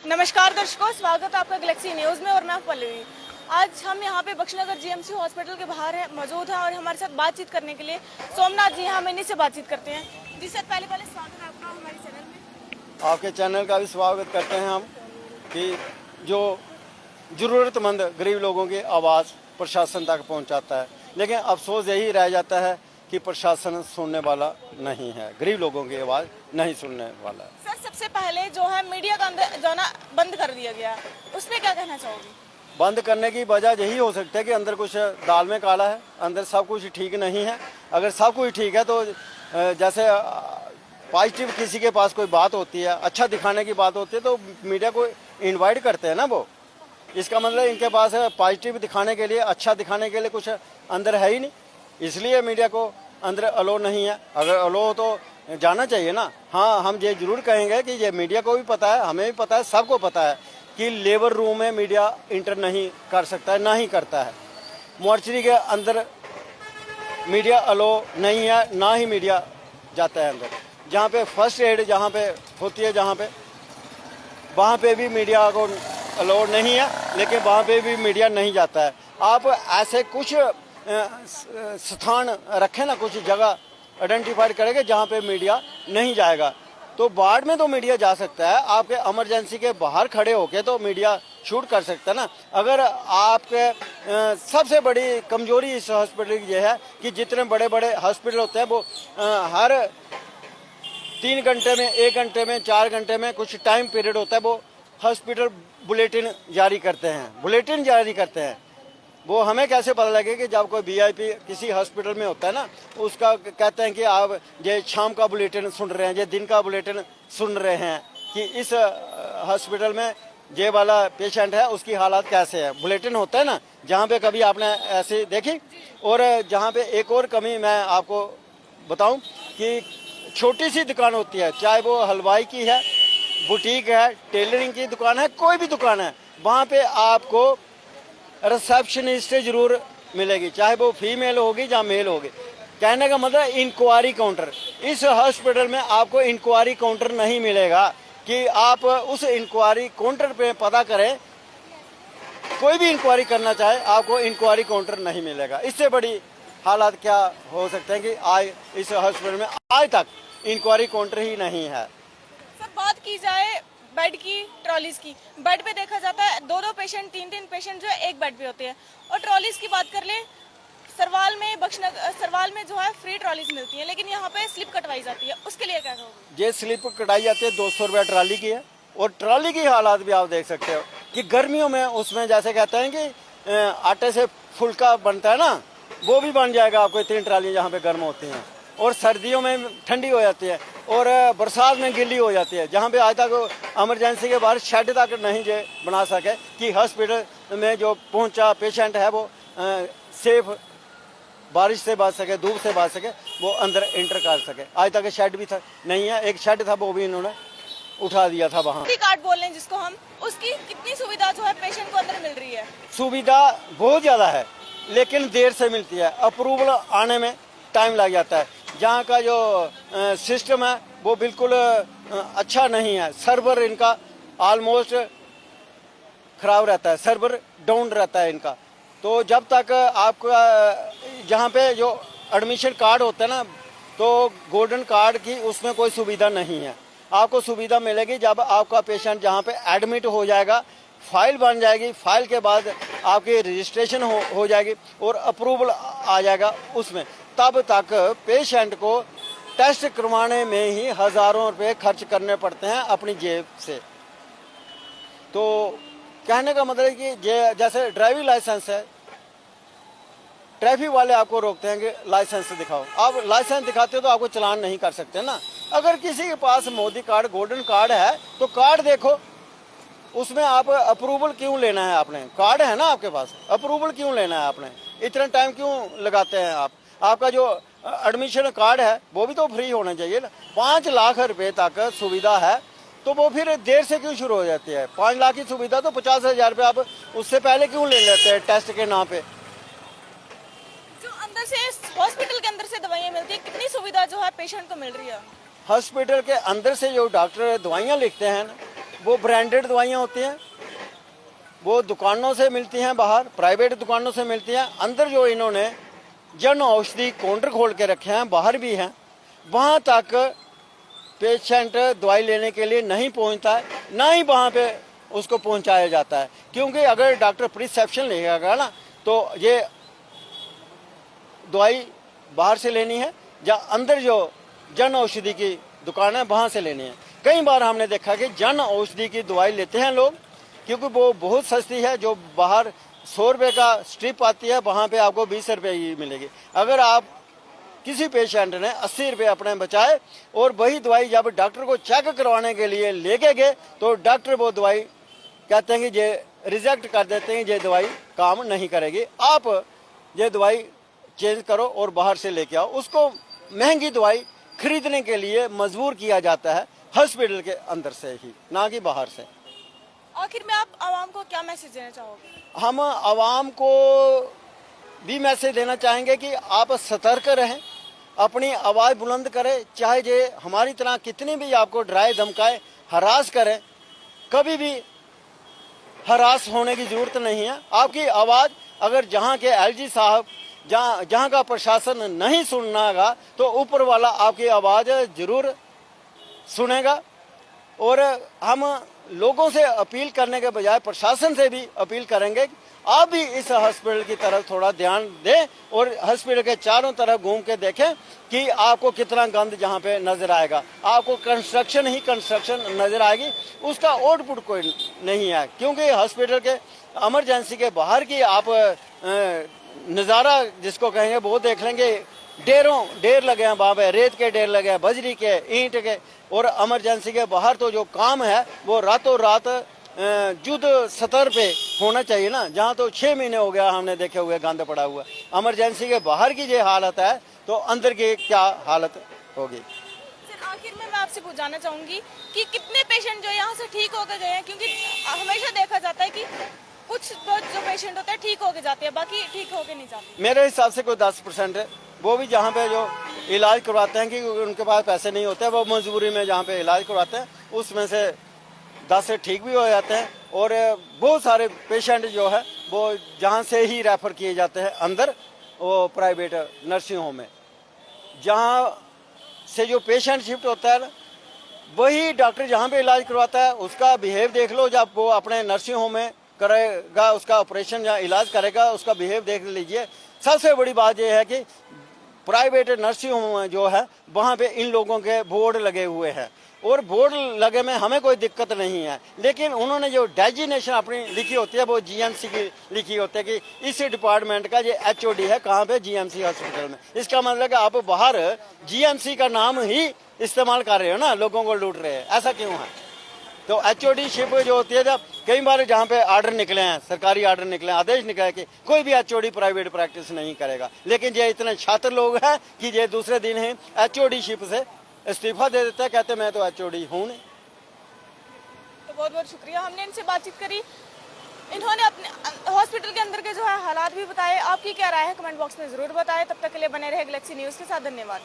नमस्कार दर्शकों, स्वागत है आपका गैलेक्सी न्यूज में और मैं पल्लवी। आज हम यहाँ पे बख्शनगर जीएमसी हॉस्पिटल के बाहर मौजूद हैं और हमारे साथ बातचीत करने के लिए सोमनाथ जी हैं। हम इन्हीं से बातचीत करते हैं। जी सर, पहले स्वागत है आपका हमारे चैनल में। आपके चैनल का भी स्वागत करते हैं हम कि जो ज़रूरतमंद गरीब लोगों की आवाज़ प्रशासन तक पहुँचाता है, लेकिन अफसोस यही रह जाता है कि प्रशासन सुनने वाला नहीं है, गरीब लोगों की आवाज़ नहीं सुनने वाला है। सर, सबसे पहले जो है मीडिया का जाना बंद कर दिया गया, उस पर क्या कहना चाहोगे? बंद करने की वजह यही हो सकती है कि अंदर कुछ दाल में काला है, अंदर सब कुछ ठीक नहीं है। अगर सब कुछ ठीक है तो जैसे पॉजिटिव किसी के पास कोई बात होती है, अच्छा दिखाने की बात होती है, तो मीडिया को इनवाइट करते हैं ना वो। इसका मतलब इनके पास पॉजिटिव दिखाने के लिए, अच्छा दिखाने के लिए कुछ अंदर है ही नहीं, इसलिए मीडिया को अंदर अलो नहीं है। अगर अलो हो तो जाना चाहिए ना। हाँ, हम ये जरूर कहेंगे कि ये मीडिया को भी पता है, हमें भी पता है, सबको पता है कि लेबर रूम में मीडिया इंटर नहीं कर सकता है, ना ही करता है। मॉर्चरी के अंदर मीडिया अलो नहीं है, ना ही मीडिया जाता है अंदर। जहाँ पे फर्स्ट एड जहाँ पे होती है, जहाँ पे वहाँ पे भी मीडिया को अलो नहीं है, लेकिन वहाँ पे भी मीडिया नहीं जाता है। आप ऐसे कुछ स्थान रखें ना, कुछ जगह आइडेंटिफाइड करेंगे जहाँ पे मीडिया नहीं जाएगा। तो वार्ड में तो मीडिया जा सकता है, आपके इमरजेंसी के बाहर खड़े होके तो मीडिया शूट कर सकता है ना। अगर आपके सबसे बड़ी कमजोरी इस हॉस्पिटल की यह है कि जितने बड़े बड़े हॉस्पिटल होते हैं वो हर 3 घंटे में, 1 घंटे में, 4 घंटे में कुछ टाइम पीरियड होता है, वो हॉस्पिटल बुलेटिन जारी करते हैं। वो हमें कैसे पता लगे कि जब कोई वीआईपी किसी हॉस्पिटल में होता है ना, उसका कहते हैं कि आप ये शाम का बुलेटिन सुन रहे हैं, ये दिन का बुलेटिन सुन रहे हैं कि इस हॉस्पिटल में ये वाला पेशेंट है, उसकी हालत कैसे है। बुलेटिन होता है ना, जहाँ पे कभी आपने ऐसे देखी। और जहाँ पे एक और कमी मैं आपको बताऊं कि छोटी सी दुकान होती है, चाहे वो हलवाई की है, बुटीक है, टेलरिंग की दुकान है, कोई भी दुकान है, वहाँ पे आपको रिसेप्शनिस्ट जरूर मिलेगी, चाहे वो फीमेल होगी या मेल होगी। कहने का मतलब इंक्वायरी काउंटर, इस हॉस्पिटल में आपको इंक्वायरी काउंटर नहीं मिलेगा कि आप उस इंक्वायरी काउंटर पे पता करें। कोई भी इंक्वायरी करना चाहे, आपको इंक्वायरी काउंटर नहीं मिलेगा। इससे बड़ी हालात क्या हो सकते हैं कि आज इस हॉस्पिटल में आज तक इंक्वायरी काउंटर ही नहीं है। सर, बात की जाए बेड की, ट्रॉलीज की, बेड पे देखा जाता है 2-2 पेशेंट, 3-3 पेशेंट जो है एक बेड पे होते हैं। और ट्रॉलीज की बात कर ले, सरवाल में जो है फ्री ट्रॉलीज मिलती है, लेकिन यहाँ पे स्लिप कटवाई जाती है, उसके लिए क्या कहोगे? ये स्लिप कटाई जाती है, 200 रुपया ट्राली की है। और ट्राली की हालात भी आप देख सकते हो कि गर्मियों में उसमें जैसे कहते हैं कि आटे से फुल्का बनता है ना, वो भी बन जाएगा आपको, इतनी ट्राली जहाँ पे गर्म होती हैं। और सर्दियों में ठंडी हो जाती है और बरसात में गीली हो जाती है। जहाँ पे आज तक इमरजेंसी के बाहर शेड तक नहीं जे बना सके कि हॉस्पिटल में जो पहुँचा पेशेंट है वो सेफ बारिश से बच सके, धूप से बच सके, वो अंदर इंटर कर सके। आज तक शेड भी था नहीं है, एक शेड था वो भी इन्होंने उठा दिया था वहाँ। कार्ड बोल रहे हैं जिसको हम, उसकी कितनी सुविधा जो है पेशेंट को अंदर मिल रही है? सुविधा बहुत ज़्यादा है, लेकिन देर से मिलती है, अप्रूवल आने में टाइम लग जाता है। जहाँ का जो सिस्टम है वो बिल्कुल अच्छा नहीं है। सर्वर इनका ऑलमोस्ट खराब रहता है, सर्वर डाउन रहता है इनका। तो जब तक आपका जहाँ पे जो एडमिशन कार्ड होता है ना, तो गोल्डन कार्ड की उसमें कोई सुविधा नहीं है। आपको सुविधा मिलेगी जब आपका पेशेंट जहाँ पे एडमिट हो जाएगा, फाइल बन जाएगी, फाइल के बाद आपकी रजिस्ट्रेशन हो जाएगी और अप्रूवल आ जाएगा उसमें। तब तक पेशेंट को टेस्ट करवाने में ही हज़ारों रुपए खर्च करने पड़ते हैं अपनी जेब से। तो कहने का मतलब है कि जैसे ड्राइविंग लाइसेंस है, ट्रैफिक वाले आपको रोकते हैं कि लाइसेंस दिखाओ, आप लाइसेंस दिखाते हो तो आपको चलान नहीं कर सकते ना। अगर किसी के पास मोदी कार्ड, गोल्डन कार्ड है तो कार्ड देखो, उसमें आप अप्रूवल क्यों लेना है? आपने कार्ड है ना आपके पास, अप्रूवल क्यों लेना है? आपने इतना टाइम क्यों लगाते हैं आप? आपका जो एडमिशन कार्ड है वो भी तो फ्री होना चाहिए ना। 5 लाख रुपए तक सुविधा है, तो वो फिर देर से क्यों शुरू हो जाती है? 5 लाख की सुविधा तो 50,000 रुपये आप उससे पहले क्यों ले लेते हैं टेस्ट के नाम पे? जो अंदर से हॉस्पिटल के अंदर से दवाइयाँ मिलती है, कितनी सुविधा जो है पेशेंट को मिल रही है? हॉस्पिटल के अंदर से जो डॉक्टर दवाइयाँ लिखते हैं वो ब्रांडेड दवाइयाँ होती हैं, वो दुकानों से मिलती हैं, बाहर प्राइवेट दुकानों से मिलती हैं। अंदर जो इन्होंने जन औषधि काउंटर खोल के रखे हैं, बाहर भी हैं, वहाँ तक पेशेंट दवाई लेने के लिए नहीं पहुँचता है, ना ही वहाँ पे उसको पहुँचाया जाता है। क्योंकि अगर डॉक्टर प्रिस्क्रिप्शन लेगा ना, तो ये दवाई बाहर से लेनी है या अंदर जो जन औषधि की दुकान है वहाँ से लेनी है। कई बार हमने देखा कि जन औषधि की दवाई लेते हैं लोग, क्योंकि वो बहुत सस्ती है। जो बाहर 100 रुपये का स्ट्रिप आती है, वहाँ पे आपको 20 रुपये ही मिलेगी। अगर आप किसी पेशेंट ने 80 रुपये अपने बचाए और वही दवाई जब डॉक्टर को चेक करवाने के लिए लेके गए, तो डॉक्टर वो दवाई कहते हैं कि ये रिजेक्ट कर देते हैं, ये दवाई काम नहीं करेगी, आप ये दवाई चेंज करो और बाहर से लेके आओ। उसको महंगी दवाई खरीदने के लिए मजबूर किया जाता है हॉस्पिटल के अंदर से ही, ना कि बाहर से। आखिर में आप आवाम को क्या मैसेज देना चाहोगे? हम आवाम को भी मैसेज देना चाहेंगे कि आप सतर्क रहें, अपनी आवाज़ बुलंद करें। चाहे ये हमारी तरह कितनी भी आपको डराए धमकाए हरास करें, कभी भी हरास होने की ज़रूरत नहीं है। आपकी आवाज़ अगर जहाँ के एलजी साहब, जहाँ का प्रशासन नहीं सुननागा, तो ऊपर वाला आपकी आवाज़ ज़रूर सुनेगा। और हम लोगों से अपील करने के बजाय प्रशासन से भी अपील करेंगे, आप भी इस हॉस्पिटल की तरफ थोड़ा ध्यान दें और हॉस्पिटल के चारों तरफ घूम के देखें कि आपको कितना गंद जहाँ पे नजर आएगा। आपको कंस्ट्रक्शन ही कंस्ट्रक्शन नजर आएगी, उसका आउटपुट कोई नहीं है। क्योंकि हॉस्पिटल के इमरजेंसी के बाहर की आप नज़ारा जिसको कहेंगे वो देख लेंगे। ढेर लगे हैं वहाँ पे, रेत के ढेर लगे हैं, बजरी के, ईंट के। और इमरजेंसी के बाहर तो जो काम है वो रातों रात युद्ध स्तर पे होना चाहिए ना, जहाँ तो 6 महीने हो गया हमने देखे हुए गंद पड़ा हुआ। इमरजेंसी के बाहर की ये हालत है, तो अंदर की क्या हालत होगी। सर आखिर में मैं आपसे पूछना चाहूंगी कि कितने पेशेंट जो यहाँ से ठीक होकर गए हैं? क्योंकि हमेशा देखा जाता है कि कुछ जो पेशेंट होते हैं ठीक होके जाते हैं, बाकी ठीक होके नहीं जाते। मेरे हिसाब से कोई 10% है, वो भी जहाँ पे जो इलाज करवाते हैं कि उनके पास पैसे नहीं होते, वो मजबूरी में जहाँ पे इलाज करवाते हैं, उसमें से 10 से ठीक भी हो जाते हैं। और बहुत सारे पेशेंट जो है वो जहाँ से ही रेफ़र किए जाते हैं अंदर, वो प्राइवेट नर्सिंग होम में, जहाँ से जो पेशेंट शिफ्ट होता है ना, वही डॉक्टर जहाँ पे इलाज करवाता है उसका बिहेव देख लो। जब वो अपने नर्सिंग होम में करेगा उसका ऑपरेशन या इलाज करेगा, उसका बिहेव देख लीजिए। सबसे बड़ी बात यह है कि प्राइवेट नर्सिंग होम जो है वहाँ पे इन लोगों के बोर्ड लगे हुए हैं, और बोर्ड लगे में हमें कोई दिक्कत नहीं है, लेकिन उन्होंने जो डेजिग्नेशन अपनी लिखी होती है वो जीएमसी की लिखी होती है कि इस डिपार्टमेंट का ये एचओडी है कहाँ पे, जीएमसी हॉस्पिटल में। इसका मतलब कि आप बाहर जीएमसी का नाम ही इस्तेमाल कर रहे हो ना, लोगों को लूट रहे हैं। ऐसा क्यों है? तो एचओडी शिप जो होती है, जब कई बार जहाँ पे आर्डर निकले हैं, सरकारी आर्डर निकले हैं, आदेश निकले कि कोई भी एचओडी प्राइवेट प्रैक्टिस नहीं करेगा, लेकिन ये इतने छात्र लोग हैं कि ये दूसरे दिन ही एचओडी शिप से इस्तीफा दे देता है, कहते मैं तो एचओडी हूँ नहीं। तो बहुत बहुत शुक्रिया, हमने इनसे बातचीत करी, इन्होंने अपने हॉस्पिटल के अंदर के जो है हालात भी बताए। आपकी क्या राय है कमेंट बॉक्स में ज़रूर बताएं। तब तक के लिए बने रहे गैलेक्सी न्यूज़ के साथ। धन्यवाद।